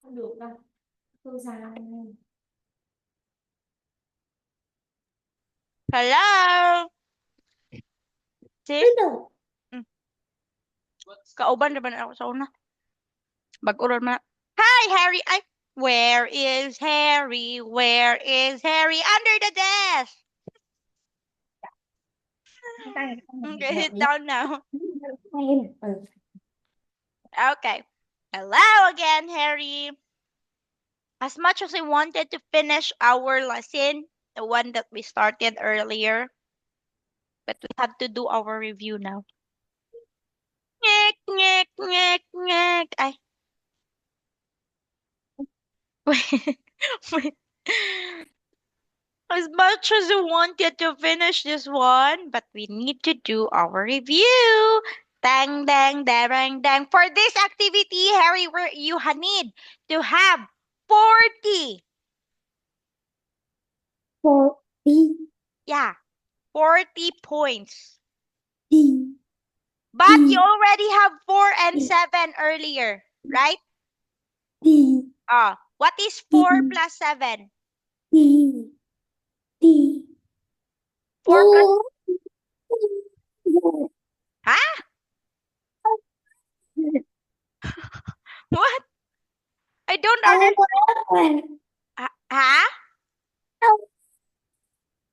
Không được đâu. Tôi già rồi. Hello? Si? Hello. Mm. Kauban naman ako sa una. Bago ron man. Hi, Harry! Ay, where is Harry? Where is Harry? Under the desk! Tay không được Okay, ngậm sit nhé. down now. Tay này. Okay. Hello again, Harry. As much as I wanted to finish our lesson, the one that we started earlier, but we have to do our review now. Ngek, ngek, ngek, ngek. Ay, wait, wait. As much as I wanted to finish this one, but we need to do our review. Dang, dang, dang, dang. For this activity, Harry, you need to have 40. For đi Yeah, 40 points. đi But you đi already have 4 and đi 7 earlier, right? đi What is đi 4 plus 7? đi đi 4 plus, bố. huh? What? I don't understand. Huh?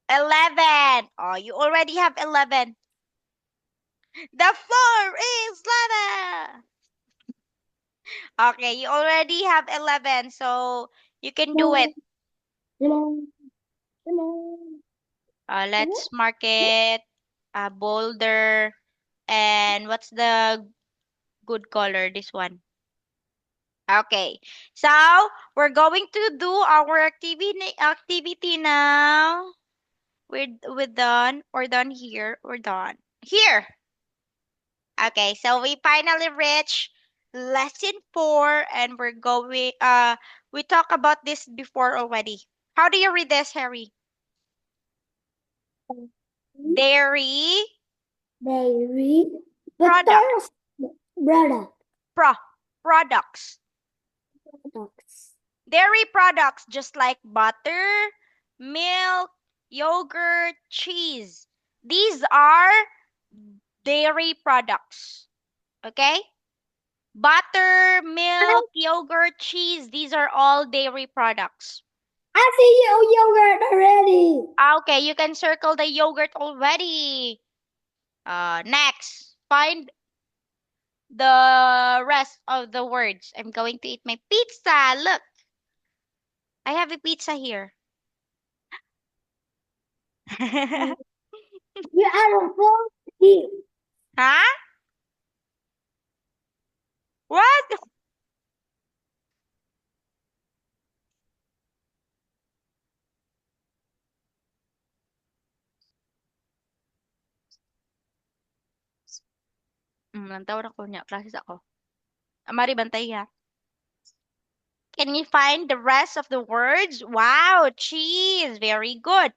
11. Oh, you already have 11. The floor is lava. Okay, you already have 11, so you can do it. Let's mark it bolder. And what's the good color? This one. Okay, so we're going to do our activity now. We're done. We're done here. We're done here. Okay, so we finally reached lesson 4, and we're going. We talked about this before already. How do you read this, Harry? Dairy Dairy product, butter product pro products. products. Dairy products, just like butter, milk, yogurt, cheese. These are dairy products. Okay? Butter, milk, yogurt, cheese, these are all dairy products. I see your yogurt already. Okay, you can circle the yogurt already. Next, find the rest of the words. I'm going to eat my pizza. Look, I have a pizza here. You are a fool. Huh? What? Nantawag ako niya. Klases ako. Mari bantay ha. Can you find the rest of the words? Wow, cheese. Very good.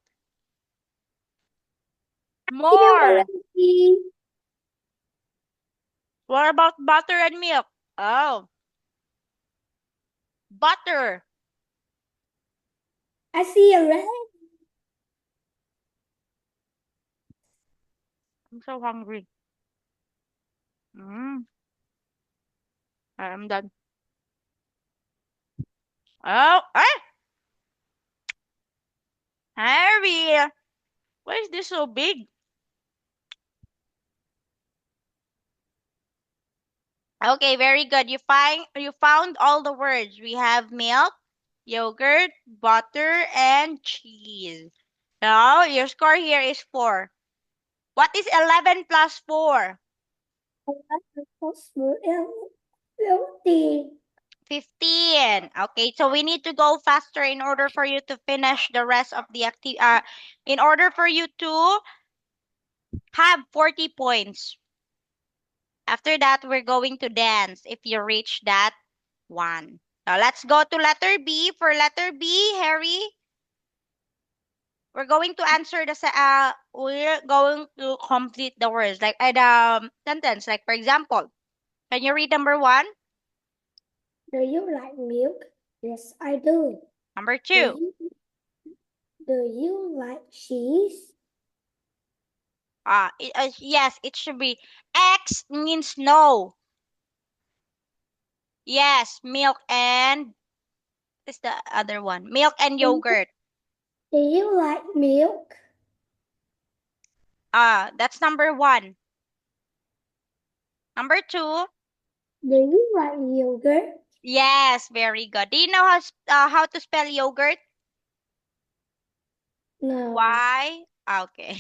You More. already. What about butter and milk? Oh, butter. I see already. I'm so hungry. Mm, I'm done. Oh, Harry. Why is this so big? Okay, very good. You found all the words. We have milk, yogurt, butter, and cheese. Now, your score here is 4. What is 11 plus 4? Guilty. 15. Okay, so we need to go faster in order for you to finish the rest of the in order for you to have 40 points. After that, we're going to dance if you reach that one. Now, let's go to letter B. For letter B, Harry, we're going to answer we're going to complete the words, like the sentence. Like, for example, can you read number 1? Do you like milk? Yes, I do. Number Do 2. you, do you like cheese? Yes, it should be X means no. Yes, milk and what's the other one? Milk and yogurt. Do you like milk? That's number 1. Number 2. Do you like yogurt? Yes, very good. Do you know how to spell yogurt? No. Why? Okay.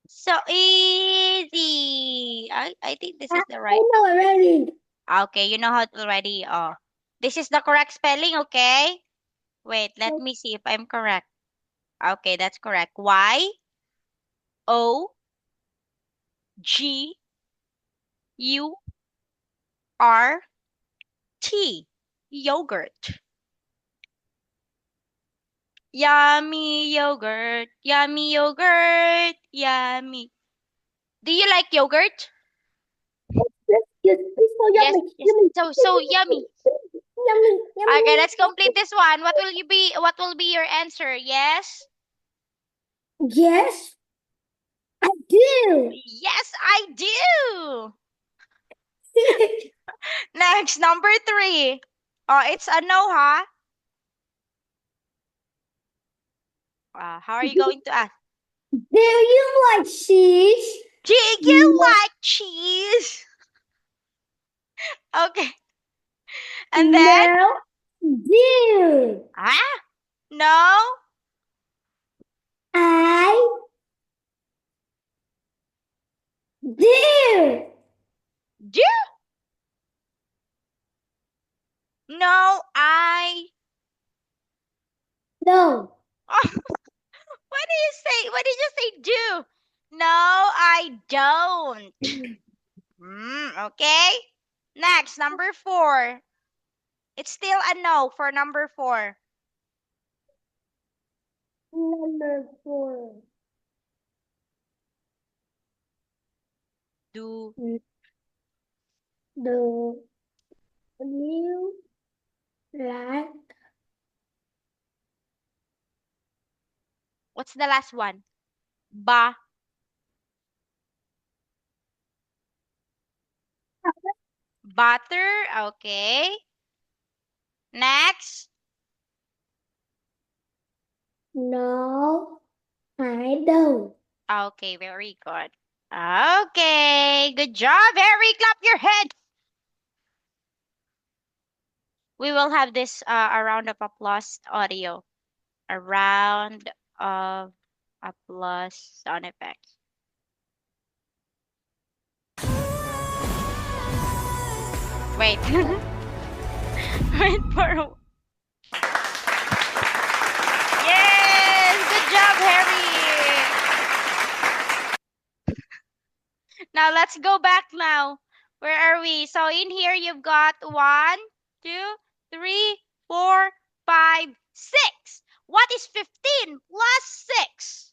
So easy. I think this is the I right. know already. Okay, you know how to already. Oh, this is the correct spelling, okay? Wait, let me see if I'm correct. Okay, that's correct. Yogurt. Yogurt. Yummy yogurt. Yummy yogurt. Yummy. Do you like yogurt? It's so Yes, yummy. yes. Yummy. So yummy. Yummy. Yummy. Okay, let's complete this one. What will be your answer? Yes? Yes, I do. Yes, I do. Next, number 3. Oh, it's a no, huh? How are you going to ask? Do you like cheese? Do you like cheese? Okay. And then? No, do. No? I do. Do? No, I. No. What do you say? What did you say? Do? No, I don't. Okay. Next, number 4. It's still a no for number 4. Number 4. Do. Do you like What's the last one? Ba. Butter. Okay. Next. No, I don't. Okay, very good. Okay, good job, Harry. Clap your head. We will have this a round of applause audio. A round of applause sound effects. Wait. Wait for. Yes, good job, Harry. Now let's go back now. Where are we? So in here you've got 1, 2, 3, 4, 5, 6. What is 15 plus 6?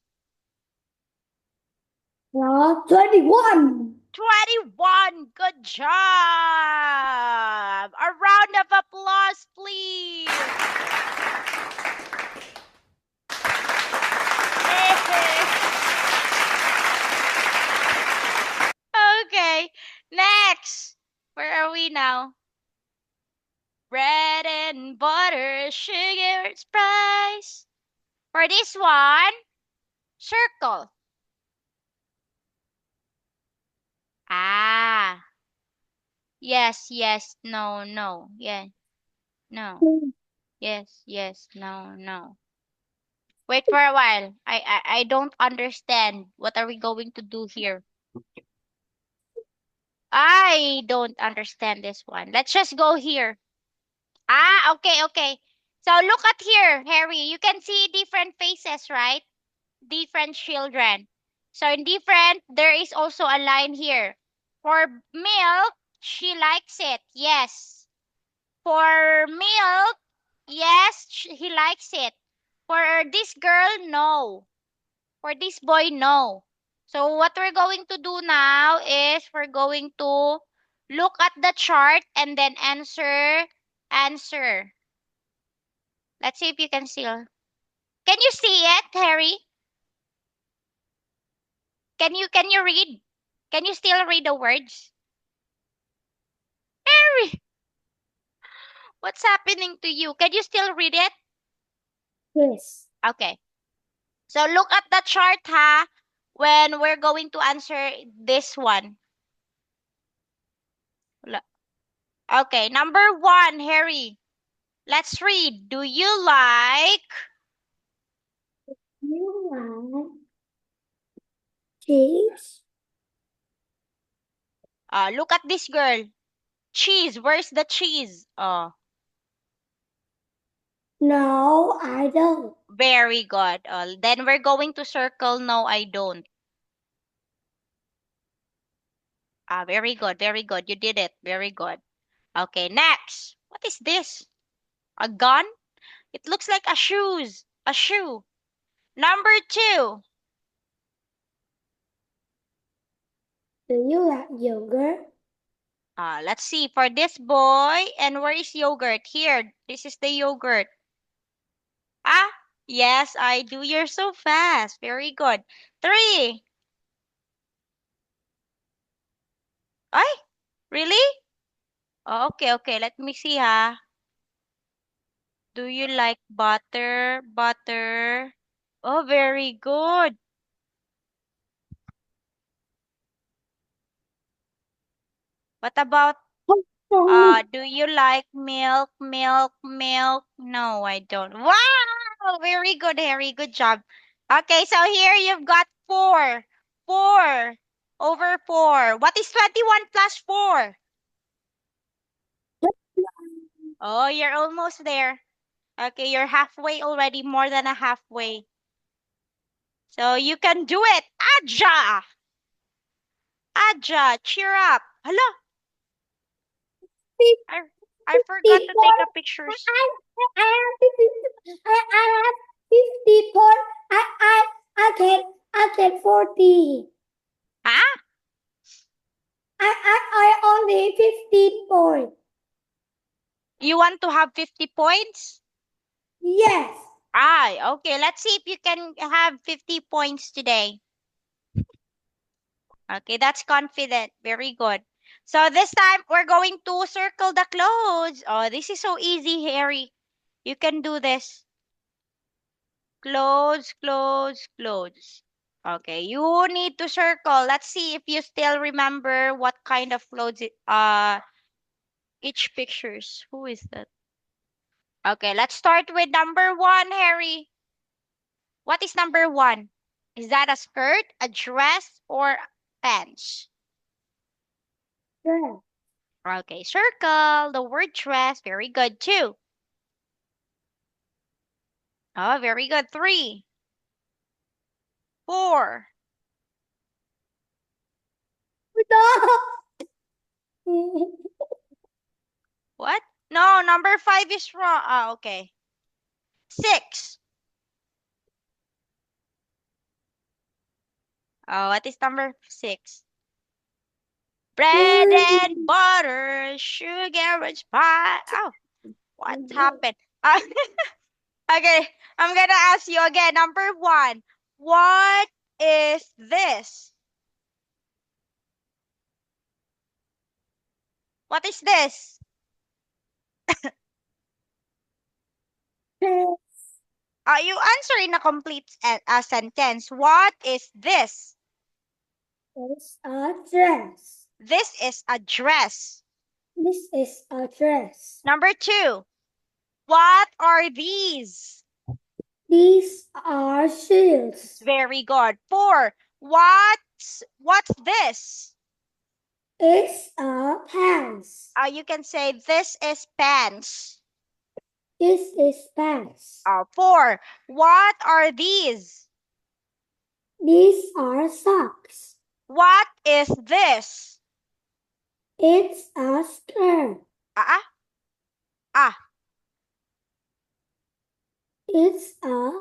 No, 21. 21. Good job. A round of applause, please. Okay, next. Where are we now? Bread and butter, sugar, spice. For this one, circle. Ah. Yes, yes, no, no. Yeah, no. Yes, yes, no, no. Wait for a while. I don't understand. What are we going to do here? I don't understand this one. Let's just go here. Okay, okay. So look at here, Harry. You can see different faces, right? Different children. So in different, there is also a line here. For milk, she likes it. Yes. For milk, yes, he likes it. For this girl, no. For this boy, no. So what we're going to do now is we're going to Look at the chart and then answer. Let's see if you can still. Can you see it, Harry? Can you read? Can you still read the words? Harry, what's happening to you? Can you still read it? Yes. Okay. So look at the chart, ha, when we're going to answer this one. Okay, number 1, Harry. Let's read. Do you like You like cheese? look at this girl. Cheese. Where's the cheese? Oh, No, I don't. very good. Then we're going to circle no, I don't. Very good, very good. You did it. Very good. Okay, next. What is this? A gun? It looks like a shoes. A shoe. Number 2. Do you like yogurt? Let's see for this boy. And where is yogurt? Here. This is the yogurt. Yes, I do. You're so fast. Very good. 3. Ay, really? Oh, okay, okay. Let me see, ha. Do you like butter? Butter. Oh, very good. What about do you like milk? Milk, milk? No, I don't. Wow, very good, Harry. Good job. Okay, so here you've got 4. 4 over 4. What is 21 plus 4? Oh, you're almost there. Okay, you're halfway already, more than a halfway. So you can do it. Aja! Aja, cheer up. Hello, I forgot to 54. take a pictures. I have 54. I can 40. Huh? I only 15 points. You want to have 50 points? Yes. Okay. Let's see if you can have 50 points today. Okay, that's confident. Very good. So this time we're going to circle the clothes. Oh, this is so easy, Harry. You can do this. Clothes, clothes, clothes. Okay, you need to circle. Let's see if you still remember what kind of clothes each pictures. Who is that? Okay, let's start with number 1, Harry. What is number 1? Is that a skirt, a dress, or pants? Yes. Okay, circle the word dress. Very good. 2. Oh, very good. 3. 4. No. What? No, number 5 is wrong. Okay. 6. Oh, what is number 6? Bread and butter, sugar and spice. Oh, what happened? Okay, I'm gonna ask you again. Number 1. What is this? What is this? You answer in a complete sentence. What is this? It's a dress. This is a dress. This is a dress. Number 2. What are these? These are shoes. Very good. 4. What's this? It's a pants. You can say this is pants. This is pants. 4. What are these? These are socks. What is this? It's a skirt. It's a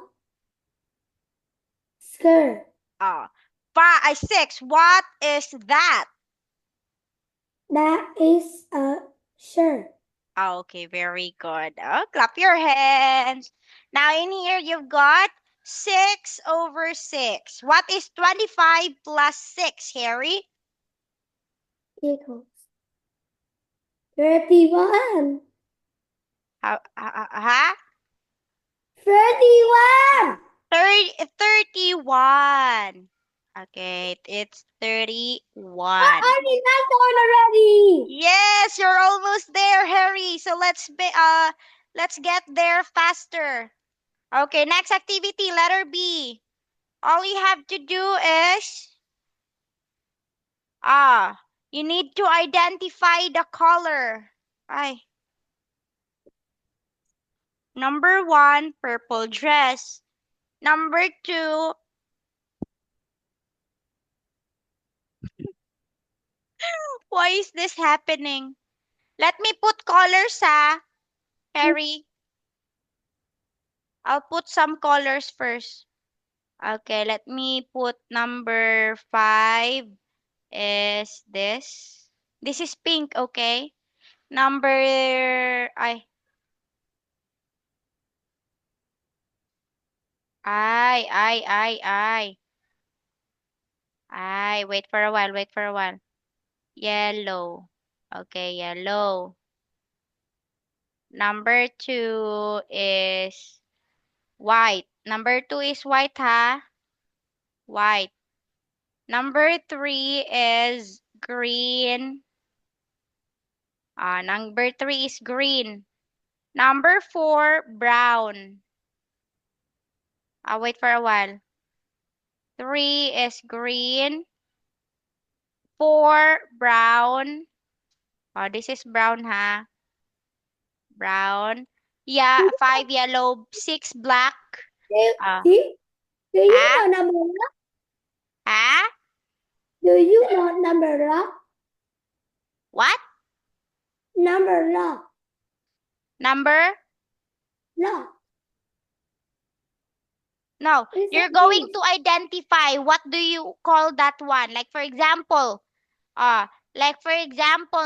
skirt. 6. What is that? That is a shirt. Okay, very good. Oh, clap your hands. Now in here you've got 6/6. What is 25 plus 6, Harry? Equals 31. Huh? 31. 31. Okay, it's 31. I did not know it already. Yes, you're almost there, Harry. So let's get there faster. Okay, next activity, letter B. All you have to do is you need to identify the color. Ay. Number 1, purple dress. Number 2, why is this happening? Let me put colors, Harry. I'll put some colors first. Okay, let me put number 5 is this. This is pink, okay? Number, ay, ay. Wait for a while, wait for a while. Yellow. Okay, yellow. Number 2 is white. Number 2 is white, ha? White. Number 3 is green. Number 3 is green. Number 4, brown. Wait for a while. 3 is green. 4, brown. This is brown, ha? Brown. Yeah, 5, yellow. 6, black. Uh, Do you ha? know number lock? Ha? Do you know number lock? What? Number lock. Number? Lock. No, It's you're like going this. to identify what do you call that one. Like for example,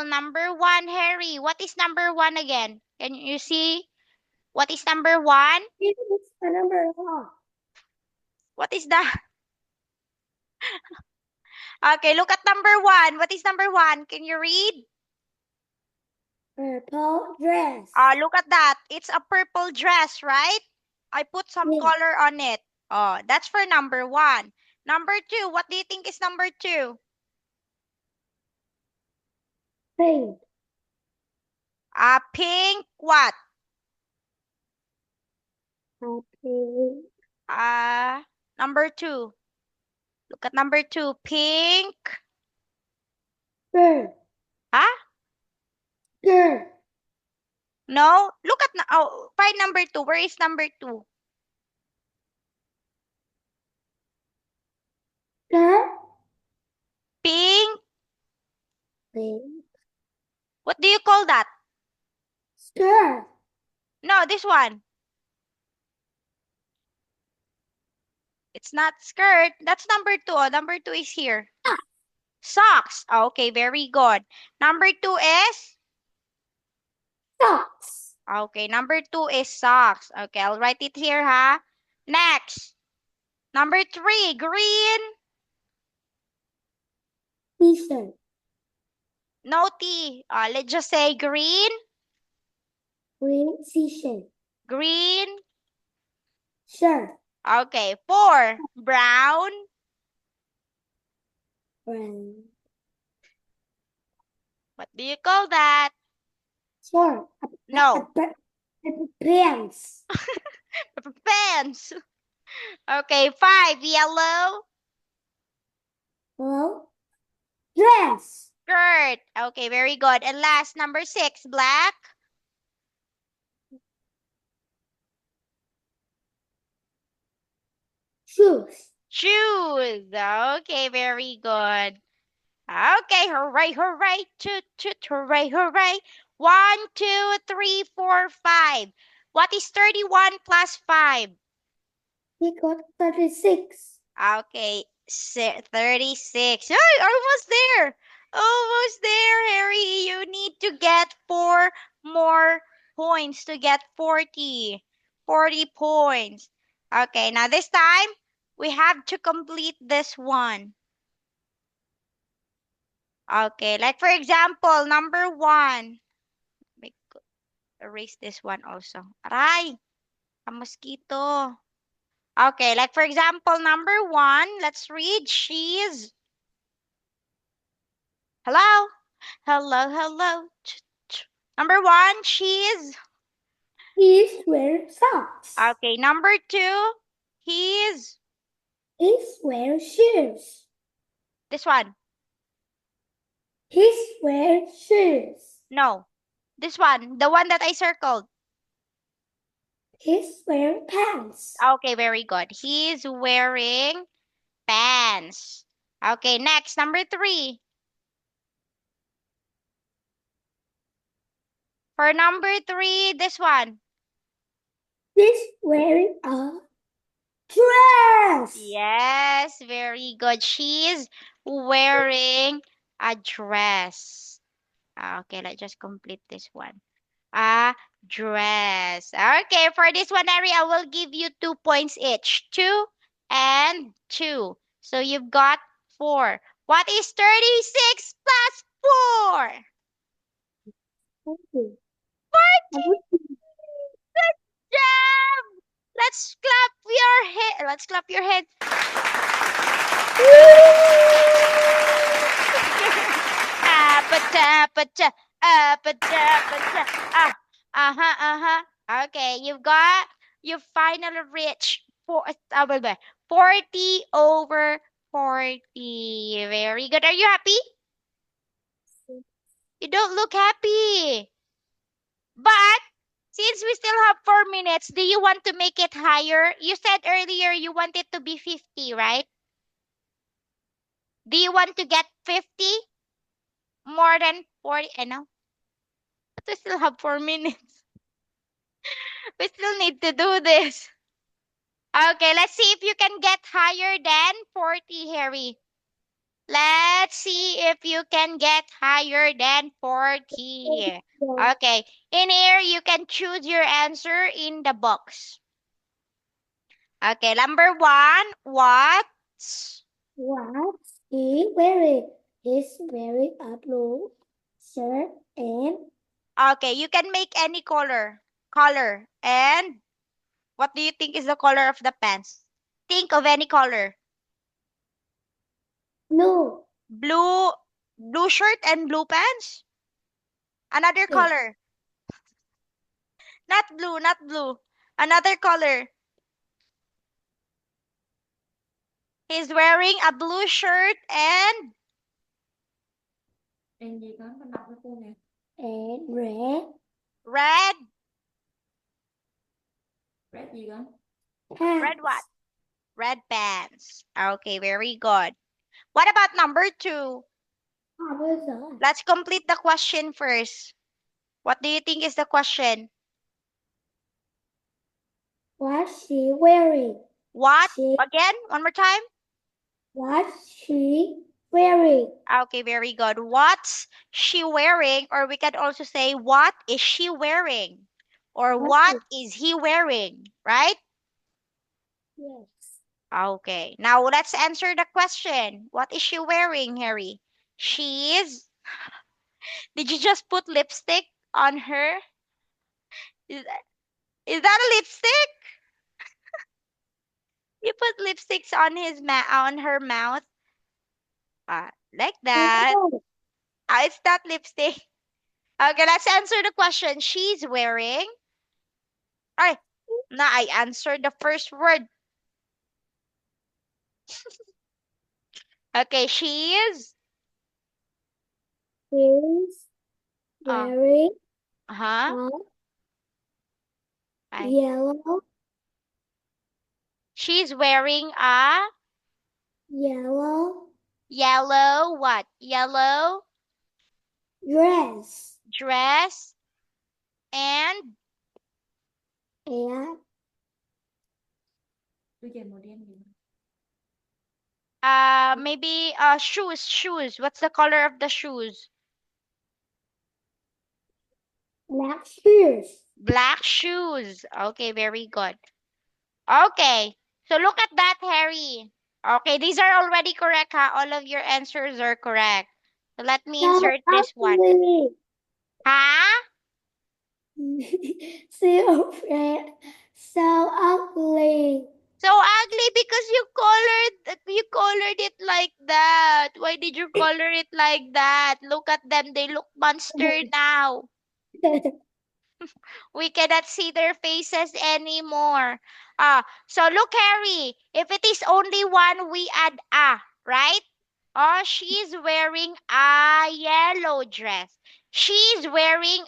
number 1, Harry. What is number 1 again? Can you see? What is number 1? It is a number lock. What is that? Okay, look at number 1. What is number 1? Can you read? Purple dress. Look at that. It's a purple dress, right? I put some Yeah. color on it. That's for number 1. Number 2, what do you think is number 2? Pink. Pink what? Pink. Number 2. Look at number 2. Pink. Girl. Huh? Girl. No? Look at, find number 2. Where is number 2? Girl. Pink. Pink. What do you call that? Skirt. No, this one. It's not skirt. That's number 2. Number 2 is here. Socks. Okay, very good. Number 2 is? Socks. Okay, number 2 is socks. Okay, I'll write it here, ha? Next. Number 3, green. T-shirt. No T. Let's just say green. Green t-shirt. Green. Shirt. Okay, 4, brown. Brown. What do you call that? Short. No. Pants. Pants. Okay, 5, yellow. Well, dress. Skirt. Okay, very good. And last, number 6, black. Shoes. Shoes. Okay, very good. Okay, hooray, hooray, toot, toot, hooray, hooray. 1, 2, 3, 4, 5. What is 31 plus 5? We got 36. Okay, 36. Oh, almost there. Almost there, Harry. You need to get 4 more points to get 40. 40 points. Okay, now this time, we have to complete this one. Okay, like for example, number 1. Make, erase this one also. Aray, a mosquito. Okay, like for example, number 1, let's read. She's. Hello? Hello, hello. Number 1, she's. He's wearing socks. Okay, number 2, he's. He's wearing shoes. This one. He's wearing shoes. No. This one, the one that I circled. He's wearing pants. Okay, very good. He's wearing pants. Okay, next, number 3. For number 3, this one. He's wearing a dress. Yes, very good. She's wearing a dress. Okay, let's just complete this one. A dress. Okay, for this one, Ari, I will give you 2 points each. 2 and 2. So you've got 4. What is 36 plus 4? 40. 40. Good job. Let's clap your head. Let's clap your head. Apata, Okay, you finally reached 40 over 40. Very good. Are you happy? You don't look happy. But since we still have 4 minutes, do you want to make it higher? You said earlier you want it to be 50, right? Do you want to get 50? More than 40? I know. But we still have 4 minutes. We still need to do this. Okay, let's see if you can get higher than 40, Harry. Let's see if you can get higher than 40. Okay, in here, you can choose your answer in the box. Okay, number 1, what's he wearing? He's wearing a blue shirt and okay, you can make any color. Color. And what do you think is the color of the pants? Think of any color. blue. Blue shirt and blue pants? Another Yes. color. Not blue, not blue. Another color. He's wearing a blue shirt and red red. pants. Red what? Red pants. Okay, very good. What about number 2? Amazon. Let's complete the question first. What do you think is the question? What's she wearing? What? Again, one more time. What's she wearing? Okay, very good. What's she wearing? Or we can also say, what is she wearing? Or what is he wearing? Right? Yes. Okay, now let's answer the question. What is she wearing, Harry? She's. Did you just put lipstick on her? Is that a lipstick? You put lipsticks on on her mouth. Like that. Oh, It's not lipstick. Okay, let's answer the question. She's wearing. Ay, na I answered the first word. Okay, she is. she's wearing Uh-huh. a yellow She's wearing a yellow what? Yellow dress dress and and Maybe shoes. What's the color of the shoes? Black shoes. Black shoes. Okay, very good. Okay. So look at that, Harry. Okay, these are already correct, huh? All of your answers are correct. So let me So insert this one. ugly. Huh? So ugly. So ugly because you colored it like that. Why did you color it like that? Look at them. They look monster now. We cannot see their faces anymore. So look, Harry. If it is only one, we add a, right? Oh, she's wearing a yellow dress. She's wearing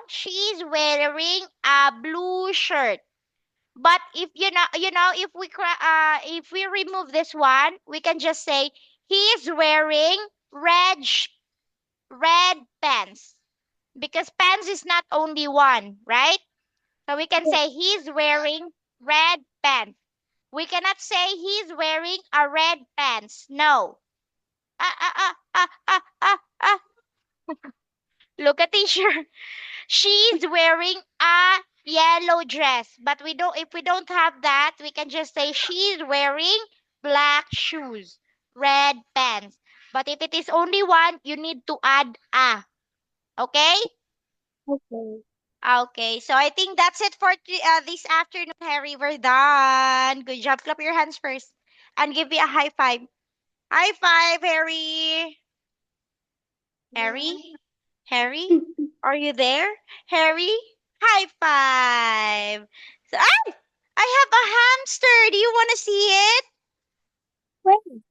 she's wearing a blue shirt. But if if we remove this one, we can just say he's wearing red pants because pants is not only one, right? So we can say he's wearing red pants. We cannot say he's wearing a red pants. No. Ah ah ah ah ah ah ah. Look at teacher. She's wearing a yellow dress. But we don't if we don't have that, we can just say she's wearing black shoes, red pants. But if it is only one, you need to add a. Okay? Okay. Okay. So I think that's it for this afternoon, Harry. We're done. Good job. Clap your hands first and give me a high five. High five, Harry. Harry? Harry? Are you there? Harry? High five. So, I have a hamster. Do you want to see it? Wait,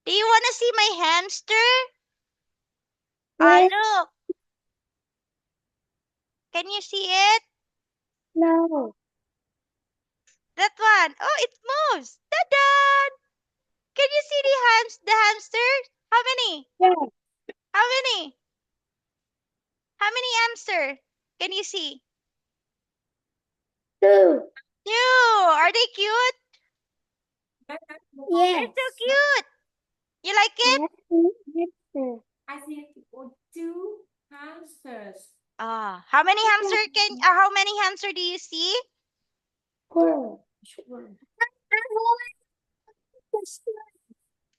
Do you want to see my hamster? wait, Look. Can you see it? no. That one. Oh, it moves. Ta-da! Can you see the hamster? How many? Yes, How many? How many hamster? Can you see? two. Two. Are they cute? Yes. They're so cute. You like it? Yes, yes, I see two hamsters. How many hamster do you see? squirrel.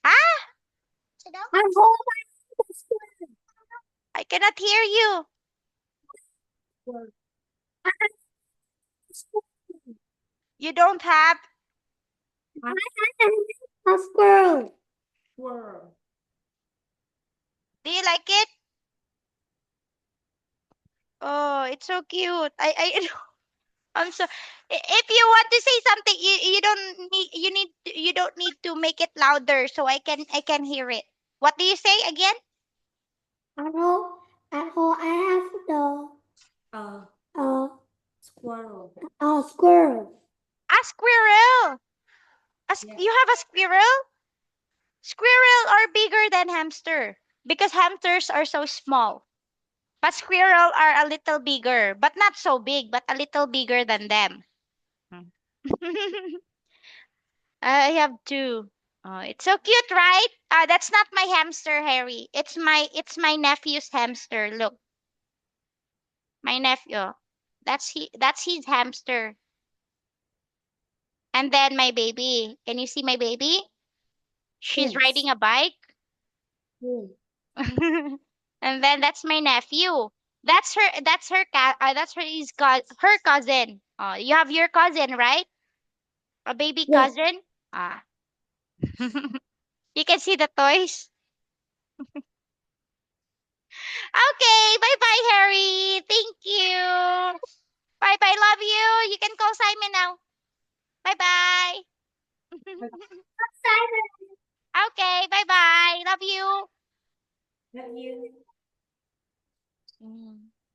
Ah, I'm holding the squirrel. I cannot hear you. You don't have. A squirrel. Squirrel. Do you like it? Oh, it's so cute. I'm so. If you want to say something, you don't need to make it louder so I can hear it. What do you say again? I have Uh, uh, squirrel. a squirrel. A squirrel. Yeah. You have a squirrel? Squirrel are bigger than hamster because hamsters are so small. But squirrel are a little bigger, but not so big, but a little bigger than them. Hmm. I have two. Oh, it's so cute, right? That's not my hamster, Harry. It's my nephew's hamster. Look, my nephew. That's his hamster. And then my baby. Can you see my baby? She's Yes. riding a bike. Yes. And then that's my nephew. Her cousin. You have your cousin, right? A baby Yes. cousin? Ah. You can see the toys. Okay, bye-bye, Harry. Thank you. Bye-bye, love you. You can call Simon now. Bye-bye. Okay, bye-bye. Love you. Love you. Mm.